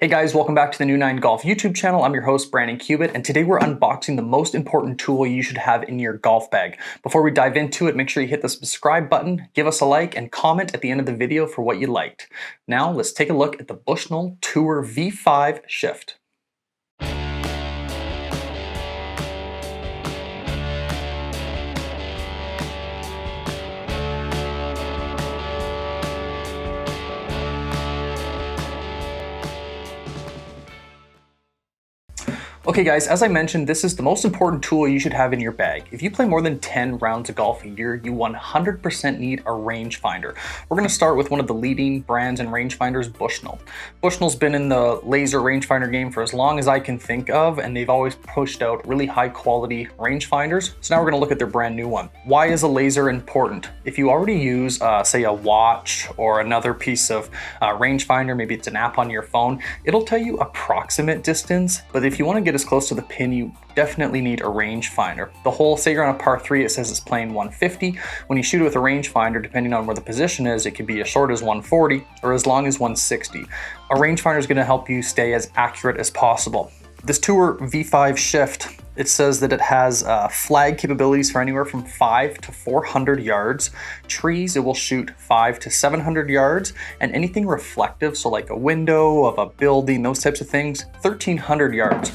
Hey guys, welcome back to the New 9 Golf YouTube channel. I'm your host, Brandon Cubitt, and today we're unboxing the most important tool you should have in your golf bag. Before we dive into it, make sure you hit the subscribe button, give us a like, and comment at the end of the video for what you liked. Now let's take a look at the Bushnell Tour V5 Shift. Okay guys, as I mentioned, this is the most important tool you should have in your bag. If you play more than 10 rounds of golf a year, you 100% need a rangefinder. We're going to start with one of the leading brands in rangefinders, Bushnell. Bushnell's been in the laser rangefinder game for as long as I can think of, and they've always pushed out really high quality rangefinders. So now we're going to look at their brand new one. Why is a laser important? If you already use, say, a watch or another piece of rangefinder, maybe it's an app on your phone, it'll tell you approximate distance, but if you want to get as close to the pin, you definitely need a rangefinder. The hole, say you're on a par 3, it says it's playing 150. When you shoot it with a rangefinder, depending on where the position is, it could be as short as 140 or as long as 160. A rangefinder is going to help you stay as accurate as possible. This Tour V5 Shift, it says that it has flag capabilities for anywhere from 5 to 400 yards. Trees, it will shoot 5 to 700 yards, and anything reflective, so like a window of a building, those types of things, 1,300 yards.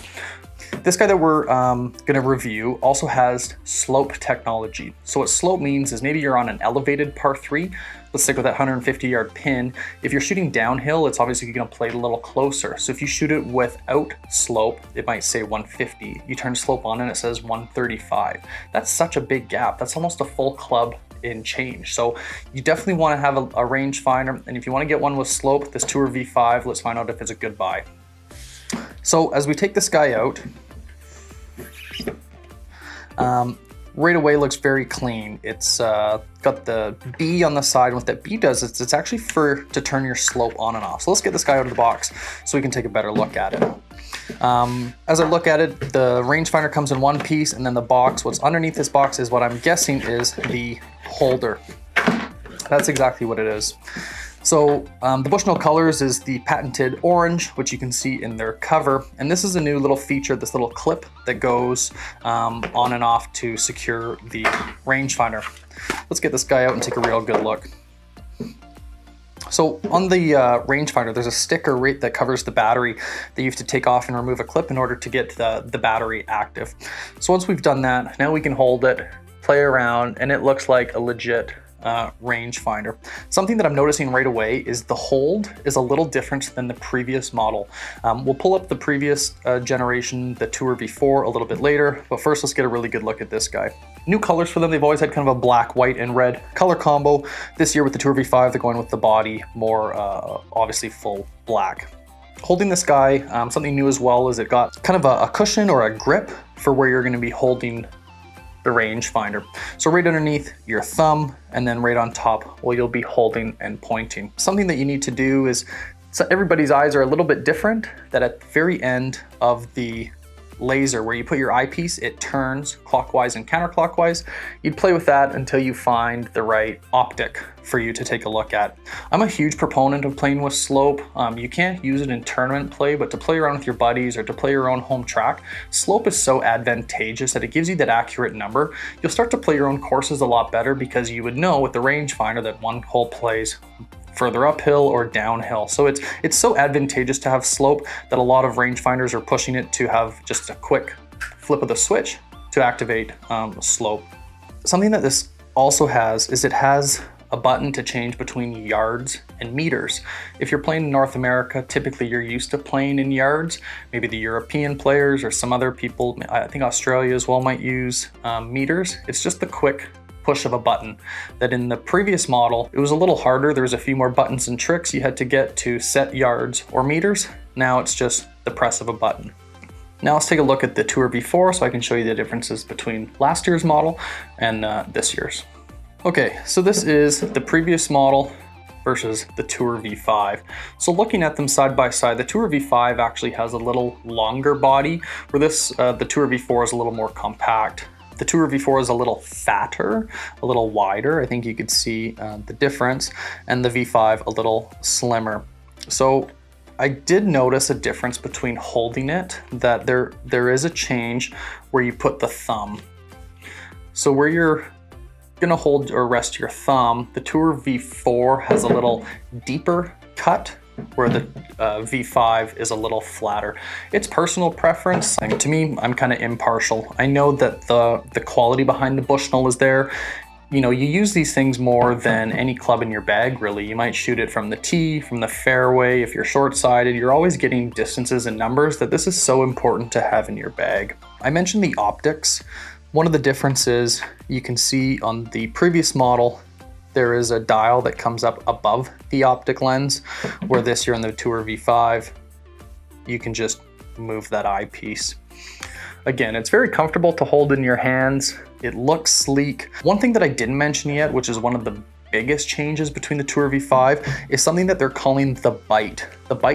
This guy that we're gonna review also has slope technology. So what slope means is maybe you're on an elevated par 3, let's stick with that 150-yard pin. If you're shooting downhill, it's obviously gonna play it a little closer. So if you shoot it without slope, it might say 150. You turn slope on and it says 135. That's such a big gap. That's almost a full club in change. So you definitely wanna have a rangefinder. And if you wanna get one with slope, this Tour V5, let's find out if it's a good buy. So as we take this guy out, right away looks very clean. It's got the B on the side, and what that B does is it's actually to turn your slope on and off. So let's get this guy out of the box so we can take a better look at it. As I look at it, the rangefinder comes in one piece, and then the box, what's underneath this box is what I'm guessing is the holder. That's exactly what it is. So the Bushnell colors is the patented orange, which you can see in their cover. And this is a new little feature, this little clip that goes on and off to secure the rangefinder. Let's get this guy out and take a real good look. So on the rangefinder, there's a sticker right that covers the battery that you have to take off and remove a clip in order to get the battery active. So once we've done that, now we can hold it, play around, and it looks like a legit rangefinder. Something that I'm noticing right away is the hold is a little different than the previous model. We'll pull up the previous generation, the Tour V4, a little bit later, but first let's get a really good look at this guy. New colors for them, they've always had kind of a black, white, and red color combo. This year with the Tour V5, they're going with the body more obviously full black. Holding this guy, something new as well is it got kind of a cushion or a grip for where you're going to be holding the rangefinder. So right underneath your thumb, and then right on top, well, you'll be holding and pointing. Something that you need to do is, so everybody's eyes are a little bit different, that at the very end of the laser where you put your eyepiece, it turns clockwise and counterclockwise. You'd play with that until you find the right optic for you to take a look at. I'm a huge proponent of playing with slope. You can't use it in tournament play, but to play around with your buddies or to play your own home track, slope is so advantageous that it gives you that accurate number. You'll start to play your own courses a lot better because you would know with the rangefinder that one hole plays further uphill or downhill. So it's so advantageous to have slope that a lot of rangefinders are pushing it to have just a quick flip of the switch to activate slope. Something that this also has is it has a button to change between yards and meters. If you're playing in North America, typically you're used to playing in yards. Maybe the European players or some other people, I think Australia as well, might use meters. It's just the quick push of a button. That in the previous model, it was a little harder. There was a few more buttons and tricks you had to get to set yards or meters. Now it's just the press of a button. Now let's take a look at the Tour V4 so I can show you the differences between last year's model and this year's. Okay, so this is the previous model versus the Tour V5. So looking at them side by side, the Tour V5 actually has a little longer body, where the Tour V4 is a little more compact. The Tour V4 is a little fatter, a little wider. I think you could see the difference, and the V5 a little slimmer. So I did notice a difference between holding it, that there is a change where you put the thumb. So where you're gonna hold or rest your thumb, the Tour V4 has a little deeper cut, where the V5 is a little flatter. It's personal preference. I mean, to me, I'm kind of impartial. I know that the quality behind the Bushnell is there. You know, you use these things more than any club in your bag, really. You might shoot it from the tee, from the fairway. If you're short-sided, you're always getting distances and numbers that this is so important to have in your bag. I mentioned the optics. One of the differences you can see on the previous model, there is a dial that comes up above the optic lens, where this here on the Tour V5, you can just move that eyepiece. Again, it's very comfortable to hold in your hands. It looks sleek. One thing that I didn't mention yet, which is one of the biggest changes between the Tour V5, is something that they're calling the bite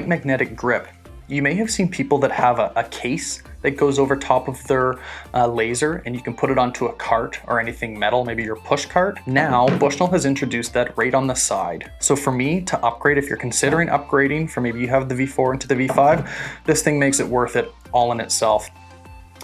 magnetic grip. You may have seen people that have a case that goes over top of their laser, and you can put it onto a cart or anything metal, maybe your push cart. Now, Bushnell has introduced that right on the side. So for me to upgrade, if you're considering upgrading from maybe you have the V4 into the V5, this thing makes it worth it all in itself.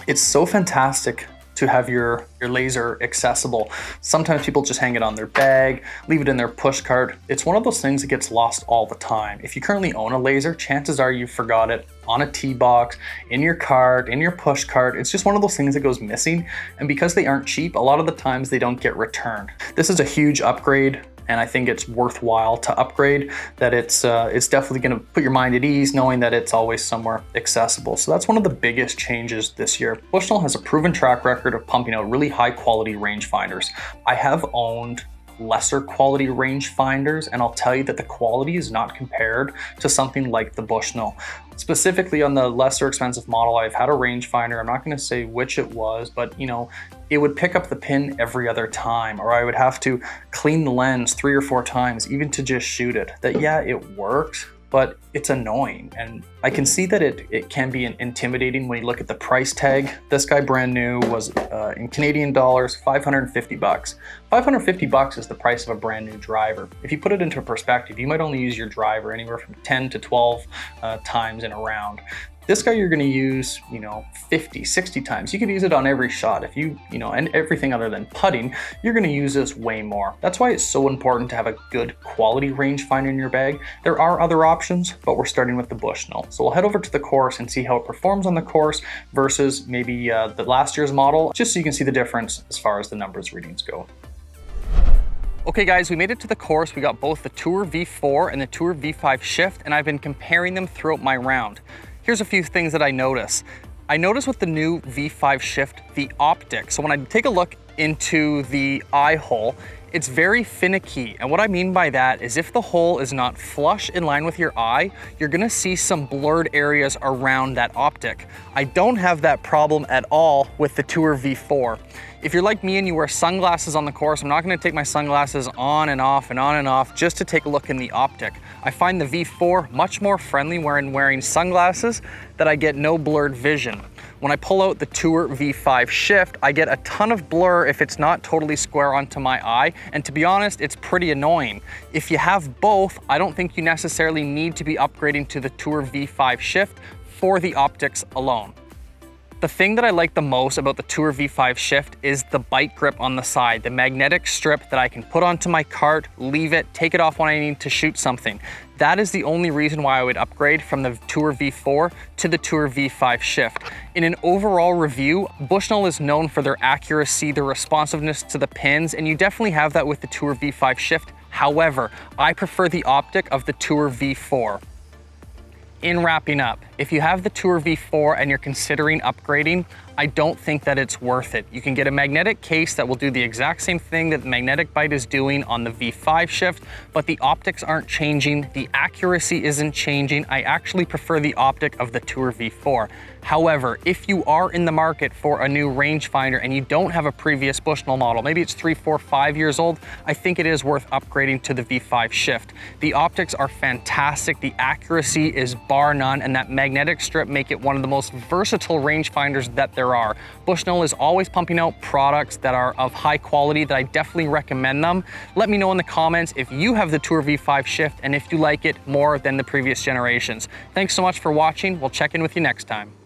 It's so fantastic to have your laser accessible. Sometimes people just hang it on their bag, leave it in their push cart. It's one of those things that gets lost all the time. If you currently own a laser, chances are you forgot it on a tee box, in your cart, in your push cart. It's just one of those things that goes missing. And because they aren't cheap, a lot of the times they don't get returned. This is a huge upgrade, and I think it's worthwhile to upgrade, that it's definitely gonna put your mind at ease knowing that it's always somewhere accessible. So that's one of the biggest changes this year. Bushnell has a proven track record of pumping out really high quality rangefinders. I have owned lesser quality rangefinders, and I'll tell you that the quality is not compared to something like the Bushnell. Specifically on the lesser expensive model, I've had a rangefinder. I'm not going to say which it was, but you know, it would pick up the pin every other time, or I would have to clean the lens 3 or 4 times even to just shoot it. That, yeah, it works, but it's annoying. And I can see that it can be intimidating when you look at the price tag. This guy brand new was in Canadian dollars, 550 bucks. 550 bucks is the price of a brand new driver. If you put it into perspective, you might only use your driver anywhere from 10 to 12 times in a round. This guy you're going to use, 50, 60 times. You could use it on every shot. If and everything other than putting, you're going to use this way more. That's why it's so important to have a good quality rangefinder in your bag. There are other options, but we're starting with the Bushnell. So we'll head over to the course and see how it performs on the course versus maybe the last year's model, just so you can see the difference as far as the numbers readings go. Okay guys, we made it to the course. We got both the Tour V4 and the Tour V5 Shift, and I've been comparing them throughout my round. Here's a few things that I notice. I notice with the new V5 Shift, the optic. So when I take a look into the eye hole, it's very finicky. And what I mean by that is if the hole is not flush in line with your eye, you're gonna see some blurred areas around that optic. I don't have that problem at all with the Tour V4. If you're like me and you wear sunglasses on the course, I'm not gonna take my sunglasses on and off and on and off just to take a look in the optic. I find the V4 much more friendly when wearing sunglasses, that I get no blurred vision. When I pull out the Tour V5 Shift, I get a ton of blur if it's not totally square onto my eye, and to be honest, it's pretty annoying. If you have both, I don't think you necessarily need to be upgrading to the Tour V5 Shift for the optics alone. The thing that I like the most about the Tour V5 Shift is the bite grip on the side, the magnetic strip that I can put onto my cart, leave it, take it off when I need to shoot something. That is the only reason why I would upgrade from the Tour V4 to the Tour V5 Shift. In an overall review, Bushnell is known for their accuracy, their responsiveness to the pins, and you definitely have that with the Tour V5 Shift. However, I prefer the optic of the Tour V4. In wrapping up, if you have the Tour V4 and you're considering upgrading, I don't think that it's worth it. You can get a magnetic case that will do the exact same thing that the magnetic bite is doing on the V5 Shift, but the optics aren't changing, the accuracy isn't changing. I actually prefer the optic of the Tour V4. However, if you are in the market for a new rangefinder and you don't have a previous Bushnell model, maybe it's 3, 4, 5 years old, I think it is worth upgrading to the V5 Shift. The optics are fantastic, the accuracy is bar none, and that magnetic magnetic strip make it one of the most versatile rangefinders that there are. Bushnell is always pumping out products that are of high quality that I definitely recommend them. Let me know in the comments if you have the Tour V5 Shift and if you like it more than the previous generations. Thanks so much for watching. We'll check in with you next time.